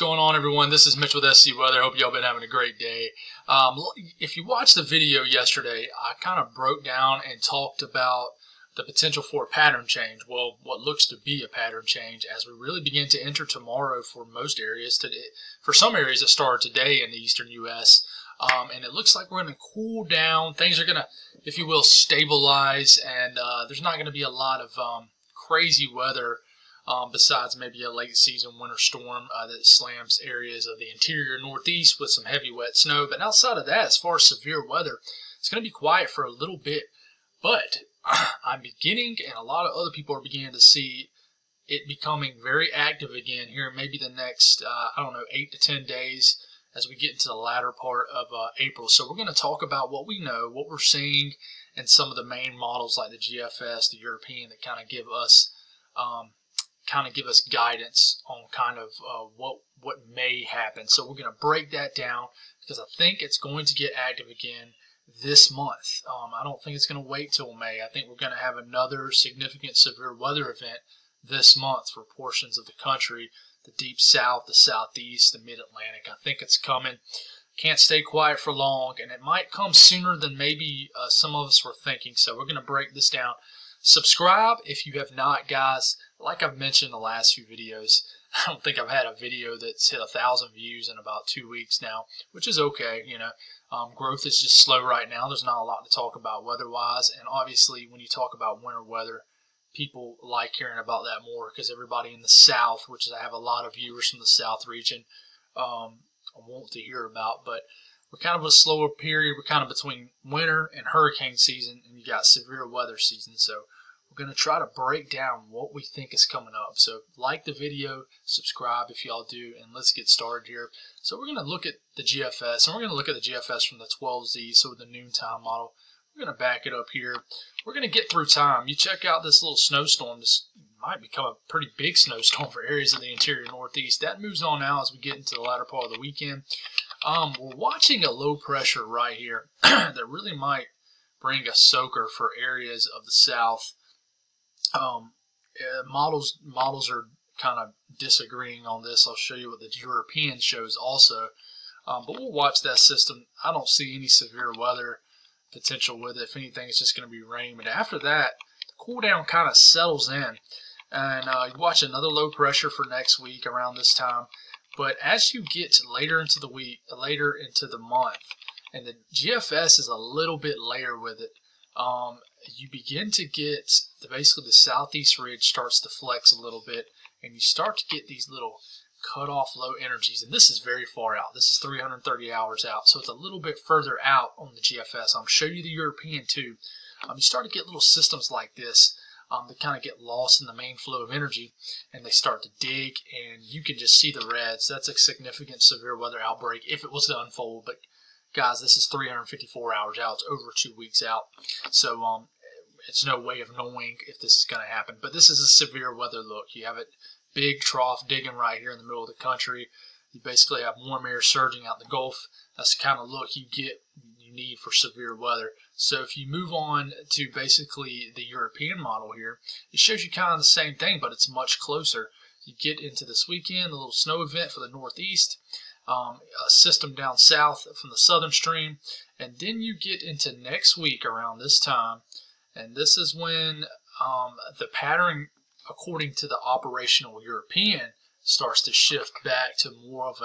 going on, everyone? This is Mitch with SC Weather. Hope y'all been having a great day. If you watched the video yesterday, I kind of broke down and talked about the potential for a pattern change. Well, what looks to be a pattern change as we really begin to enter tomorrow for most areas. For some areas, it started today in the eastern U.S., and it looks like we're going to cool down. Things are going to, if you will, stabilize, and there's not going to be a lot of crazy weather. Besides maybe a late season winter storm that slams areas of the interior northeast with some heavy wet snow. But outside of that, as far as severe weather, it's going to be quiet for a little bit. But I'm beginning, and a lot of other people are beginning to see it becoming very active again here in maybe the next, 8 to 10 days as we get into the latter part of April. So we're going to talk about what we know, what we're seeing, and some of the main models like the GFS, the European, that kind of give us guidance on kind of what may happen. So we're going to break that down because I think it's going to get active again this month. I don't think it's going to wait till May. I think we're going to have another significant severe weather event this month for portions of the country, the deep south, the southeast, the mid-Atlantic. I think it's coming. Can't stay quiet for long, and it might come sooner than maybe some of us were thinking. So we're going to break this down. Subscribe if you have not, guys. Like I've mentioned in the last few videos, I don't think I've had a video that's hit 1,000 views in about 2 weeks now, which is okay. Growth is just slow right now. There's not a lot to talk about weather-wise, and obviously when you talk about winter weather, people like hearing about that more because everybody in the South, which I have a lot of viewers from the South region, want to hear about. But we're kind of a slower period. We're kind of between winter and hurricane season, and you got severe weather season. So we're going to try to break down what we think is coming up. So like the video, subscribe if y'all do, and let's get started here. So we're going to look at the GFS, and we're going to look at the GFS from the 12Z, so the noontime model. We're going to back it up here. We're going to get through time. You check out this little snowstorm. This might become a pretty big snowstorm for areas of the interior northeast. That moves on now as we get into the latter part of the weekend. We're watching a low pressure right here that really might bring a soaker for areas of the south. Models are kind of disagreeing on this. I'll show you what the European shows also. But we'll watch that system. I don't see any severe weather potential with it. If anything, it's just going to be rain. But after that, the cool down kind of settles in. And you watch another low pressure for next week around this time. But as you get later into the week, later into the month, and the GFS is a little bit later with it, you begin to get basically the southeast ridge starts to flex a little bit, and you start to get these little cut off low energies. And this is very far out. This is 330 hours out, so it's a little bit further out on the GFS. I'll show you the European too. You start to get little systems like this that kind of get lost in the main flow of energy, and they start to dig, and you can just see the reds. That's a significant severe weather outbreak if it was to unfold. But guys, this is 354 hours out. It's over 2 weeks out. So it's no way of knowing if this is going to happen. But this is a severe weather look. You have it big trough digging right here in the middle of the country. You basically have warm air surging out the Gulf. That's the kind of look you need for severe weather. So if you move on to basically the European model here, it shows you kind of the same thing, but it's much closer. You get into this weekend, a little snow event for the northeast, a system down south from the southern stream, and then you get into next week around this time, and this is when the pattern, according to the operational European, starts to shift back to more of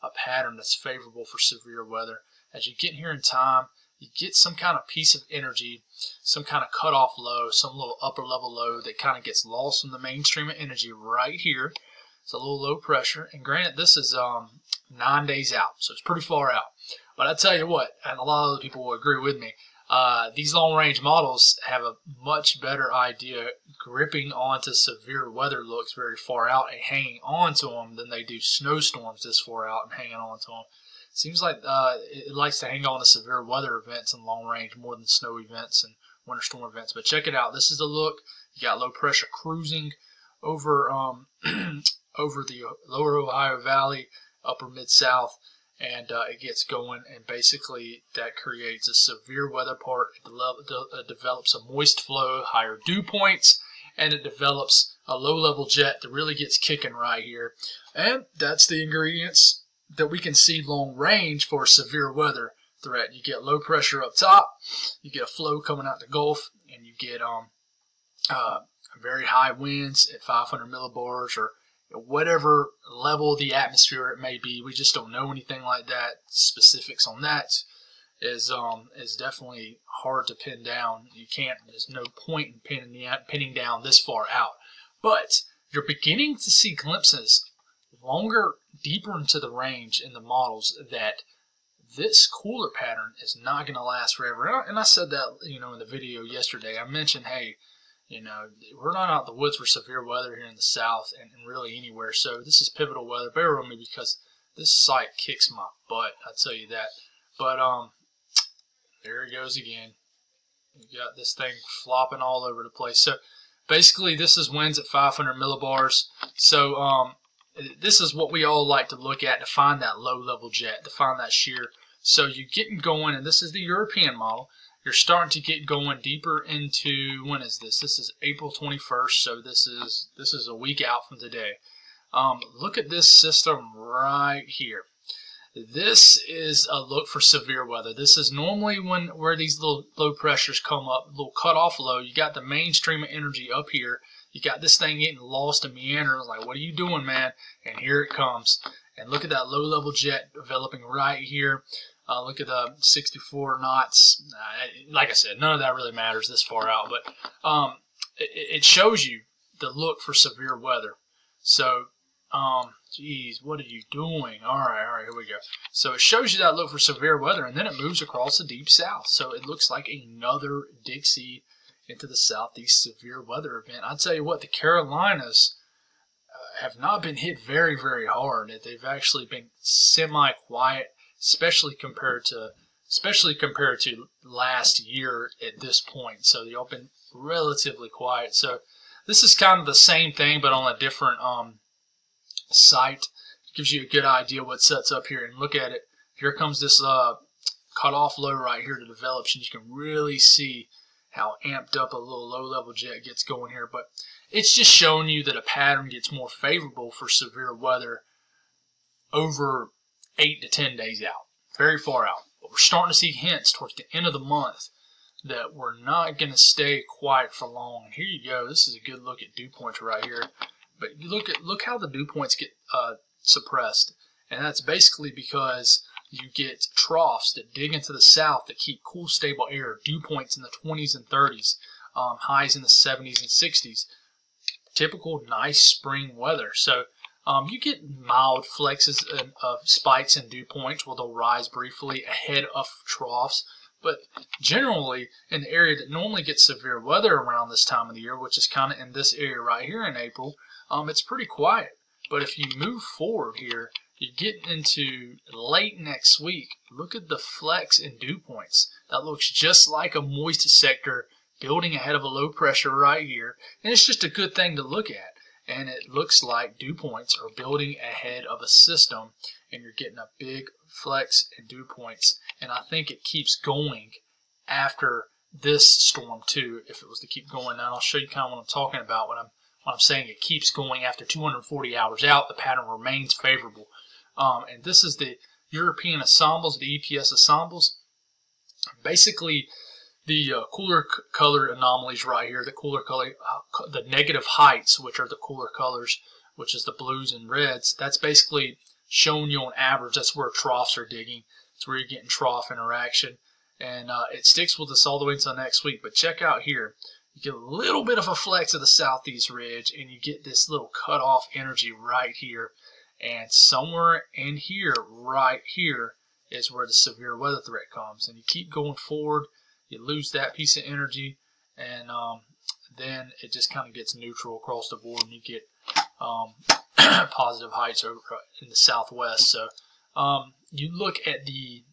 a pattern that's favorable for severe weather. As you get here in time, you get some kind of piece of energy, some kind of cutoff low, some little upper level low that kind of gets lost from the mainstream of energy right here. It's a little low pressure, and granted, this is 9 days out, so it's pretty far out. But I tell you what, and a lot of other people will agree with me, these long-range models have a much better idea gripping onto severe weather looks very far out and hanging on to them than they do snowstorms this far out and hanging on to them. Seems like it likes to hang on to severe weather events in long range more than snow events and winter storm events. But check it out. This is the look. You got low pressure cruising over over the lower Ohio Valley, upper mid-south, and it gets going, and basically that creates a severe weather part. It develops a moist flow, higher dew points, and it develops a low-level jet that really gets kicking right here. And that's the ingredients that we can see long range for severe weather threat. You get low pressure up top, you get a flow coming out the Gulf, and you get very high winds at 500 millibars or whatever level of the atmosphere it may be. We just don't know anything like that. Specifics on that is definitely hard to pin down. You can't. There's no point in pinning down this far out. But you're beginning to see glimpses longer, deeper into the range in the models that this cooler pattern is not going to last forever. And I said that, in the video yesterday. I mentioned, hey, we're not out in the woods for severe weather here in the South and really anywhere. So this is pivotal weather. Bear with me because this site kicks my butt. I'll tell you that. But there it goes again. You got this thing flopping all over the place. So basically, this is winds at 500 millibars. So this is what we all like to look at to find that low-level jet, to find that shear. So you're getting going, and this is the European model. You're starting to get going deeper into, when is this? This is April 21st, so this is a week out from today. Look at this system right here. This is a look for severe weather. This is normally where these little low pressures come up, little cutoff low. You got the main stream of energy up here. You got this thing getting lost and meandering. Like, what are you doing, man? And here it comes. And look at that low-level jet developing right here. Look at the 64 knots. Like I said, none of that really matters this far out, but it shows you the look for severe weather. So, geez, what are you doing? All right, here we go. So it shows you that look for severe weather, and then it moves across the deep south. So it looks like another Dixie into the southeast severe weather event. I'll tell you what, the Carolinas have not been hit very, very hard. They've actually been semi-quiet, especially compared to last year at this point. So they've all been relatively quiet. So this is kind of the same thing, but on a different site. It gives you a good idea what sets up here. And look at it. Here comes this cutoff low right here that develops, and you can really see how amped up a little low-level jet gets going here. But it's just showing you that a pattern gets more favorable for severe weather over 8 to 10 days out, very far out. But we're starting to see hints towards the end of the month that we're not going to stay quiet for long. And here you go. This is a good look at dew points right here. But you look how the dew points get suppressed, and that's basically because you get troughs that dig into the south that keep cool, stable air. Dew points in the 20s and 30s, highs in the 70s and 60s. Typical nice spring weather. So you get mild flexes of spikes and dew points where they'll rise briefly ahead of troughs. But generally, in the area that normally gets severe weather around this time of the year, which is kind of in this area right here in April, it's pretty quiet. But if you move forward here, you get into late next week. Look at the flex in dew points. That looks just like a moist sector building ahead of a low pressure right here. And it's just a good thing to look at. And it looks like dew points are building ahead of a system, and you're getting a big flex in dew points. And I think it keeps going after this storm too, if it was to keep going. Now I'll show you kind of what I'm talking about when I'm saying it keeps going after 240 hours out. The pattern remains favorable. And this is the European ensembles, the EPS ensembles. Basically, the cooler color anomalies right here, the cooler color, the negative heights, which are the cooler colors, which is the blues and reds, that's basically showing you on average. That's where troughs are digging. It's where you're getting trough interaction. And it sticks with us all the way until next week. But check out here. You get a little bit of a flex of the southeast ridge, and you get this little cutoff energy right here. And somewhere in here, right here, is where the severe weather threat comes. And you keep going forward, you lose that piece of energy, and then it just kind of gets neutral across the board, and you get positive heights over in the southwest. So you look at the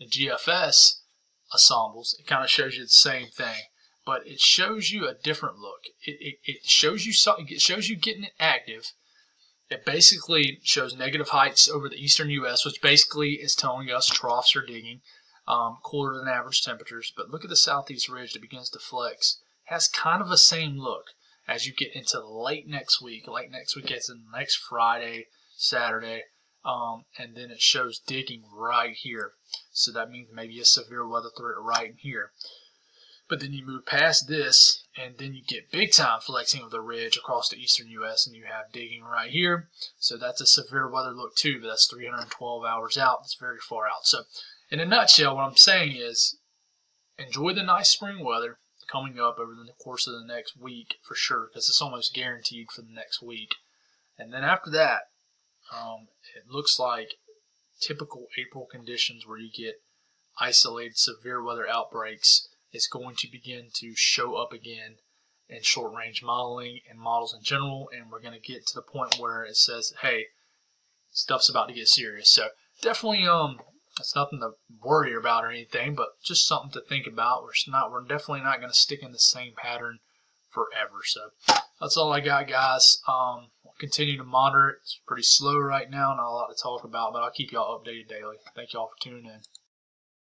GFS ensembles, it kind of shows you the same thing, but it shows you a different look. It shows you something. It shows you getting it active. It basically shows negative heights over the eastern U.S., which basically is telling us troughs are digging, cooler than average temperatures. But look at the southeast ridge that begins to flex. It has kind of the same look. as you get into late next week is in next Friday, Saturday, and then it shows digging right here. So that means maybe a severe weather threat right in here. But then you move past this, and then you get big time flexing of the ridge across the eastern U.S., and you have digging right here. So that's a severe weather look too, but that's 312 hours out. That's very far out. So in a nutshell, what I'm saying is enjoy the nice spring weather coming up over the course of the next week for sure, because it's almost guaranteed for the next week. And then after that, it looks like typical April conditions where you get isolated severe weather outbreaks is going to begin to show up again in short-range modeling and models in general, and we're going to get to the point where it says, hey, stuff's about to get serious. So definitely, it's nothing to worry about or anything, but just something to think about. We're definitely not going to stick in the same pattern forever. So that's all I got, guys. We'll continue to monitor it. It's pretty slow right now, not a lot to talk about, but I'll keep y'all updated daily. Thank y'all for tuning in.